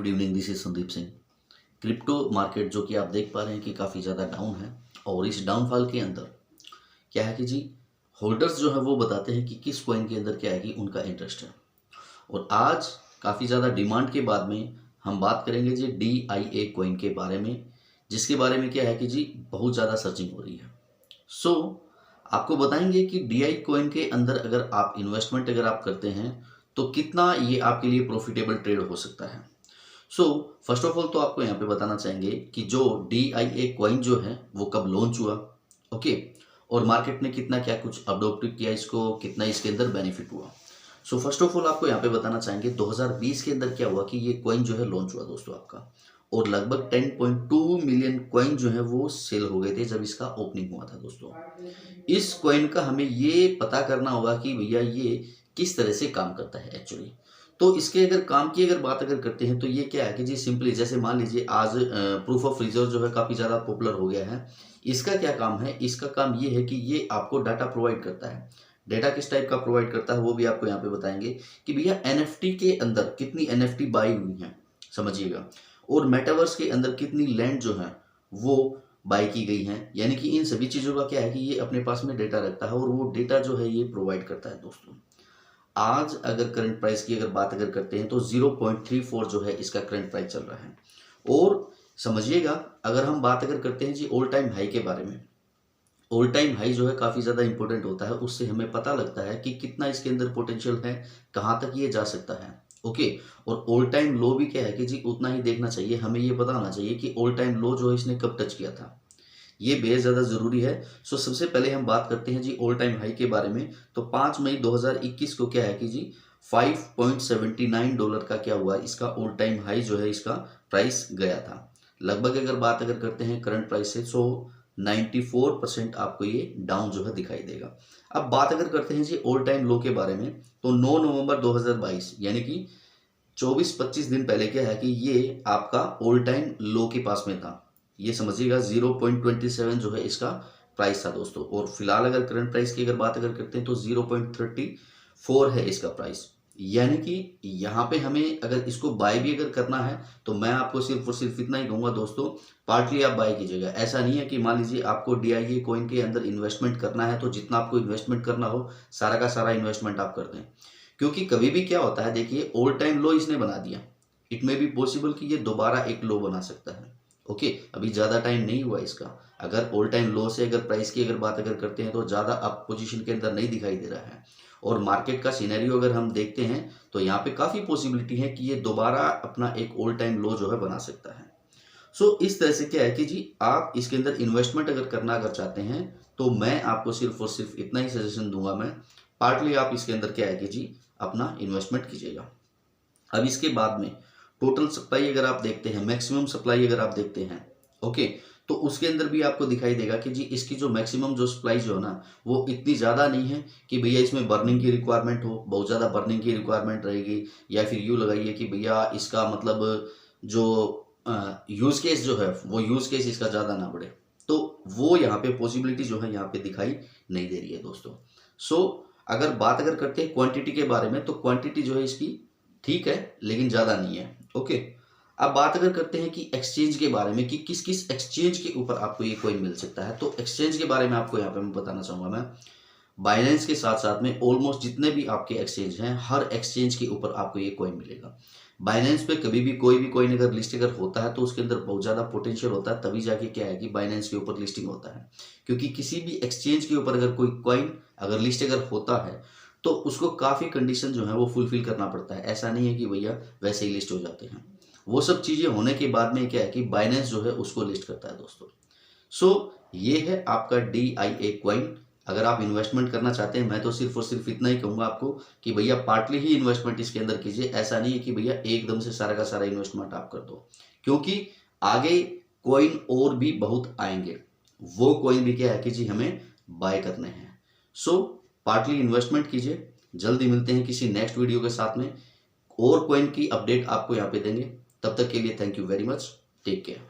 Good evening, this is Sandeep Singh. Crypto market जो कि आप देख पा रहे हैं कि काफ़ी ज़्यादा डाउन है और इस डाउनफॉल के अंदर क्या है कि जी होल्डर्स जो है वो बताते हैं कि किस कॉइन के अंदर क्या है कि उनका इंटरेस्ट है। और आज काफ़ी ज़्यादा डिमांड के बाद में हम बात करेंगे जी DIA कॉइन के बारे में, जिसके बारे में क्या है कि जी बहुत ज़्यादा सर्चिंग हो रही है। सो आपको बताएंगे कि DI कॉइन के अंदर अगर आप इन्वेस्टमेंट अगर आप करते हैं तो कितना ये आपके लिए प्रॉफिटेबल ट्रेड हो सकता है। सो फर्स्ट ऑफ ऑल तो आपको यहाँ पे बताना चाहेंगे कि जो DIA कॉइन जो है वो कब लॉन्च हुआ, ओके, और मार्केट ने कितना क्या कुछ अडोप्ट किया इसको, कितना इसके अंदर बेनिफिट हुआ। सो फर्स्ट ऑफ ऑल आपको यहाँ पे बताना चाहेंगे 2020 के अंदर क्या हुआ कि ये कॉइन जो है लॉन्च हुआ दोस्तों आपका, और लगभग 10.2 मिलियन कॉइन जो है वो सेल हो गए थे जब इसका ओपनिंग हुआ था दोस्तों। इस कॉइन का हमें ये पता करना होगा कि भैया ये किस तरह से काम करता है एक्चुअली। तो इसके अगर काम की अगर बात अगर करते हैं तो ये क्या है कि जी सिंपली जैसे मान लीजिए आज प्रूफ ऑफ रिजर्व जो है काफ़ी ज़्यादा पॉपुलर हो गया है। इसका क्या काम है, इसका काम ये है कि ये आपको डाटा प्रोवाइड करता है। डेटा किस टाइप का प्रोवाइड करता है वो भी आपको यहाँ पे बताएंगे कि भैया NFT के अंदर कितनी NFT बाई हुई है, समझिएगा, और मेटावर्स के अंदर कितनी लैंड जो है वो बाई की गई है। यानी कि इन सभी चीज़ों का क्या है कि ये अपने पास में डेटा रखता है और वो डेटा जो है ये प्रोवाइड करता है दोस्तों। आज अगर करंट प्राइस की अगर बात अगर करते हैं तो 0.34 जो है इसका करंट प्राइस चल रहा है। और समझिएगा अगर हम बात अगर करते हैं जी ऑल टाइम हाई के बारे में, ऑल टाइम हाई जो है काफ़ी ज़्यादा इंपॉर्टेंट होता है, उससे हमें पता लगता है कि कितना इसके अंदर पोटेंशियल है, कहाँ तक ये जा सकता है, ओके। और ऑल टाइम लो भी क्या है कि जी उतना ही देखना चाहिए, हमें ये पता होना चाहिए कि ऑल टाइम लो जो है इसने कब टच किया था, ये बेहद ज़्यादा ज़रूरी है। सो सबसे पहले हम बात करते हैं जी ऑल टाइम हाई के बारे में। तो 5 मई 2021 को क्या है कि जी $5.79 का क्या हुआ, इसका ऑल टाइम हाई जो है इसका प्राइस गया था। लगभग अगर बात अगर करते हैं करंट प्राइस से, सो 94% आपको ये डाउन जो है दिखाई देगा। अब बात अगर करते हैं जी ऑल टाइम लो के बारे में, तो 9 नवंबर 2022 यानी कि 24-25 दिन पहले क्या है कि ये आपका ऑल टाइम लो के पास में था। ये समझिएगा 0.27 जो है इसका प्राइस था दोस्तों। और फिलहाल अगर करंट प्राइस की अगर बात अगर करते हैं तो 0.34 है इसका प्राइस। यानी कि यहाँ पे हमें अगर इसको बाय भी अगर करना है तो मैं आपको सिर्फ और सिर्फ इतना ही कहूँगा दोस्तों, पार्टली आप बाय कीजिएगा। ऐसा नहीं है कि मान लीजिए आपको DIA कॉइन के अंदर इन्वेस्टमेंट करना है तो जितना आपको इन्वेस्टमेंट करना हो सारा का सारा इन्वेस्टमेंट आप कर दें, क्योंकि कभी भी क्या होता है, देखिए ऑल टाइम लो इसने बना दिया, इट मे बी पॉसिबल कि ये दोबारा एक लो बना सकता है, ओके। अभी ज़्यादा टाइम नहीं हुआ इसका। अगर ऑल टाइम लो से अगर प्राइस की अगर बात अगर करते हैं तो ज़्यादा अप पोजीशन के अंदर नहीं दिखाई दे रहा है। और मार्केट का सिनेरियो अगर हम देखते हैं तो यहाँ पे काफ़ी पॉसिबिलिटी है कि ये दोबारा अपना एक ऑल टाइम लो जो है बना सकता है। सो इस तरह से क्या है कि जी आप इसके अंदर इन्वेस्टमेंट अगर करना अगर चाहते हैं तो मैं आपको सिर्फ और सिर्फ इतना ही सजेशन दूंगा, मैं पार्टली आप इसके अंदर क्या है कि जी अपना इन्वेस्टमेंट कीजिएगा। अब इसके बाद में टोटल सप्लाई अगर आप देखते हैं, मैक्सिमम सप्लाई अगर आप देखते हैं, ओके, तो उसके अंदर भी आपको दिखाई देगा कि जी इसकी जो मैक्सिमम जो सप्लाई जो है ना वो इतनी ज़्यादा नहीं है कि भैया इसमें बर्निंग की रिक्वायरमेंट हो, बहुत ज़्यादा बर्निंग की रिक्वायरमेंट रहेगी, या फिर यूँ लगाइए कि भैया इसका मतलब जो यूज़ केस जो है वो यूज़ केस इसका ज़्यादा ना बढ़े, तो वो यहाँ पे पॉसिबिलिटी जो है यहाँ पे दिखाई नहीं दे रही है दोस्तों। सो अगर बात अगर करते हैं क्वांटिटी के बारे में, तो क्वांटिटी जो है इसकी ठीक है लेकिन ज़्यादा नहीं है, ओके। अब बात अगर करते हैं कि एक्सचेंज के बारे में कि किस किस एक्सचेंज के ऊपर आपको ये कॉइन मिल सकता है, तो एक्सचेंज के बारे में आपको यहाँ पे मैं बताना चाहूँगा। मैं बाइनेंस के साथ साथ में ऑलमोस्ट जितने भी आपके एक्सचेंज हैं हर एक्सचेंज के ऊपर आपको ये कॉइन मिलेगा। बाइनेंस पे कभी भी कोई भी कॉइन अगर लिस्ट अगर होता है तो उसके अंदर बहुत ज़्यादा पोटेंशियल होता है, तभी जाके क्या है कि बाइनेंस के ऊपर लिस्टिंग होता है। क्योंकि किसी भी एक्सचेंज के ऊपर अगर कोई कॉइन अगर लिस्ट अगर होता है तो उसको काफ़ी कंडीशन जो है वो फुलफिल करना पड़ता है। ऐसा नहीं है कि भैया वैसे ही लिस्ट हो जाते हैं। वो सब चीज़ें होने के बाद में क्या है कि बाइनेंस जो है उसको लिस्ट करता है दोस्तों। सो ये है आपका DIA कॉइन। अगर आप इन्वेस्टमेंट करना चाहते हैं मैं तो सिर्फ और सिर्फ इतना ही कहूँगा आपको कि भैया पार्टली ही इन्वेस्टमेंट इसके अंदर कीजिए। ऐसा नहीं है कि भैया एकदम से सारा का सारा इन्वेस्टमेंट आप कर दो, क्योंकि आगे कॉइन और भी बहुत आएंगे, वो कॉइन भी क्या है कि जी हमें बाय करने हैं। सो पार्टली इन्वेस्टमेंट कीजिए। जल्दी मिलते हैं किसी नेक्स्ट वीडियो के साथ में, और कॉइन की अपडेट आपको यहाँ पे देंगे। तब तक के लिए thank you very much, take care.